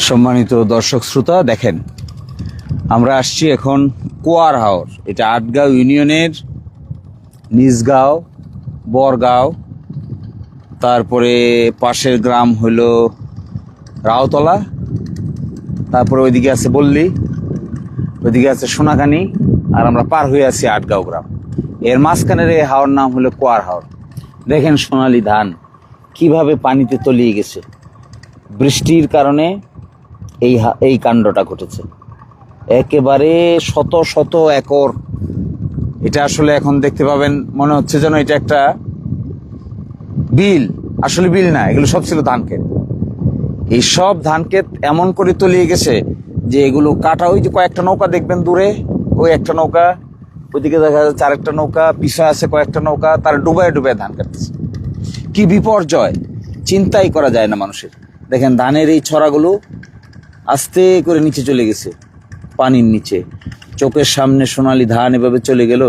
সম্মানিত দর্শক শ্রোতা, দেখেন আমরা আসছি এখন কুয়ার হাওর। এটা আটগাঁও ইউনিয়নের নিজগাঁও, বরগাঁও, তারপরে পাশের গ্রাম হলো রাওতলা, তারপরে ওইদিকে আছে বল্লী, ওইদিকে আছে সোনাকানি, আর আমরা পার হয়ে আছি আটগাঁও গ্রাম। এর মাঝখানের এই হাওর নাম হলো কুয়ার হাওর। দেখেন সোনালী ধান কিভাবে পানিতে তলিয়ে গেছে। বৃষ্টির কারণে এই কাণ্ডটা ঘটেছে। একেবারে শত শত একর। এটা আসলে এখন দেখতে পাবেন, মনে হচ্ছে যেন এটা একটা বিল। আসলে বিল না, এগুলো সব ছিল ধান ক্ষেত। এই সব ধান ক্ষেত এমন করে তলিয়ে গেছে যে এগুলো কাটা। ওই যে কয়েকটা নৌকা দেখবেন দূরে, ওই একটা নৌকা, ওইদিকে দেখা যাচ্ছে আরেকটা নৌকা, পিছনে আছে কয়েকটা নৌকা, তারা ডুবায় ডুবায় ধান কাটতেছে। কি বিপর্যয়, চিন্তাই করা যায় না মানুষের। দেখেন ধানের এই ছড়াগুলো আস্তে করে নিচে চলে গেছে, পানির নিচে। চোখের সামনে সোনালী ধান এভাবে চলে গেল,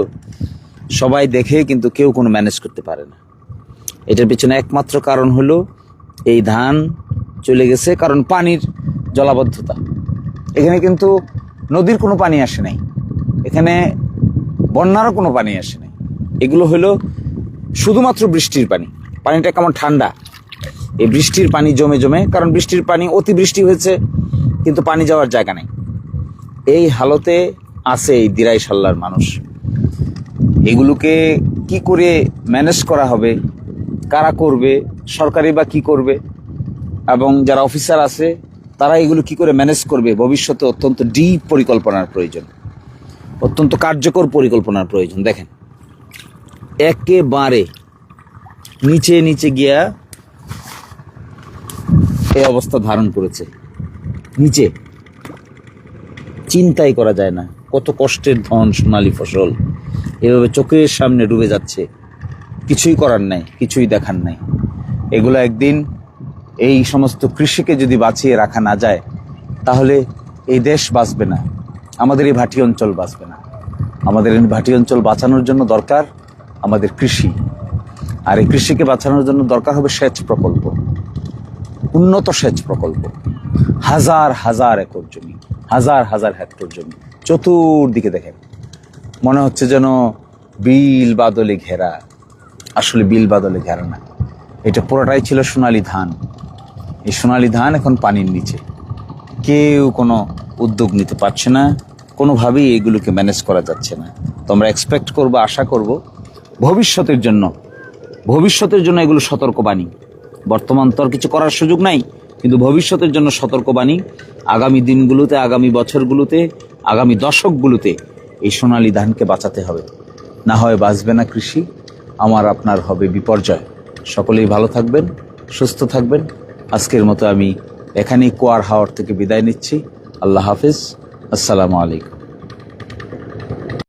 সবাই দেখে কিন্তু কেউ কোনো ম্যানেজ করতে পারে না। এটার পিছনে একমাত্র কারণ হলো এই ধান চলে গেছে কারণ পানির জলাবদ্ধতা। এখানে কিন্তু নদীর কোনো পানি আসে নাই, এখানে বন্যারও কোনো পানি আসে নাই। এগুলো হলো শুধুমাত্র বৃষ্টির পানি। পানিটা কেমন ঠান্ডা, এই বৃষ্টির পানি জমে জমে, কারণ বৃষ্টির পানি অতিবৃষ্টি হয়েছে কিন্তু পানি যাওয়ার জায়গা নেই। এই হালতে আছে এই দিরাই সাল্লার মানুষ। এগুলোকে কি করে ম্যানেজ করা হবে, কারা করবে, সরকারি বা কি করবে, এবং যারা অফিসার আছে তারা এগুলো কি করে ম্যানেজ করবে, ভবিষ্যতে অত্যন্ত ডিপ পরিকল্পনার প্রয়োজন, অত্যন্ত কার্যকর পরিকল্পনার প্রয়োজন। দেখেন একেবারে নিচে নিচে গিয়া এই অবস্থা ধারণ করেছে। নিচে চিন্তাই করা যায় না কত কষ্টের ধন, সোনালী ফসল এভাবে চোখের সামনে ডুবে যাচ্ছে। কিছুই করার নাই, কিছুই দেখার নাই। এগুলো একদিন এই সমস্ত কৃষিকে যদি বাঁচিয়ে রাখা না যায় তাহলে এই দেশ বাঁচবে না, আমাদের এই ভাটি অঞ্চল বাঁচবে না। আমাদের এই ভাটি অঞ্চল বাঁচানোর জন্য দরকার আমাদের কৃষি, আর এই কৃষিকে বাঁচানোর জন্য দরকার হবে সেচ প্রকল্প, উন্নত সেচ প্রকল্প। হাজার হাজার একর জমি, হাজার হাজার হেক্টর জমি, চতুর্দিকে দেখেন মনে হচ্ছে যেন বিল বাদলে ঘেরা। আসলে বিল বাদলে ঘেরা না, এটা পুরোটাই ছিল সোনালী ধান। এই সোনালী ধান এখন পানির নিচে, কেউ কোনো উদ্যোগ নিতে পারছে না, কোনোভাবেই এগুলোকে ম্যানেজ করা যাচ্ছে না। তো আমরা এক্সপেক্ট করব, আশা করব ভবিষ্যতের জন্য এগুলো সতর্কবাণী। বর্তমান তো আর কিছু করার সুযোগ নাই, কিন্তু ভবিষ্যতের জন্য সতর্কবাণী। আগামী দিনগুলোতে, আগামী বছরগুলোতে, আগামী দশকগুলোতে এই সোনালী ধানকে বাঁচাতে হবে, না হয় বাঁচবে না কৃষি, আমার আপনার হবে বিপর্যয়। সকলেই ভালো থাকবেন, সুস্থ থাকবেন। আজকের মতো আমি এখানেই কুয়ার হাওর থেকে বিদায় নিচ্ছি। আল্লাহ হাফিজ, আসসালামু আলাইকুম।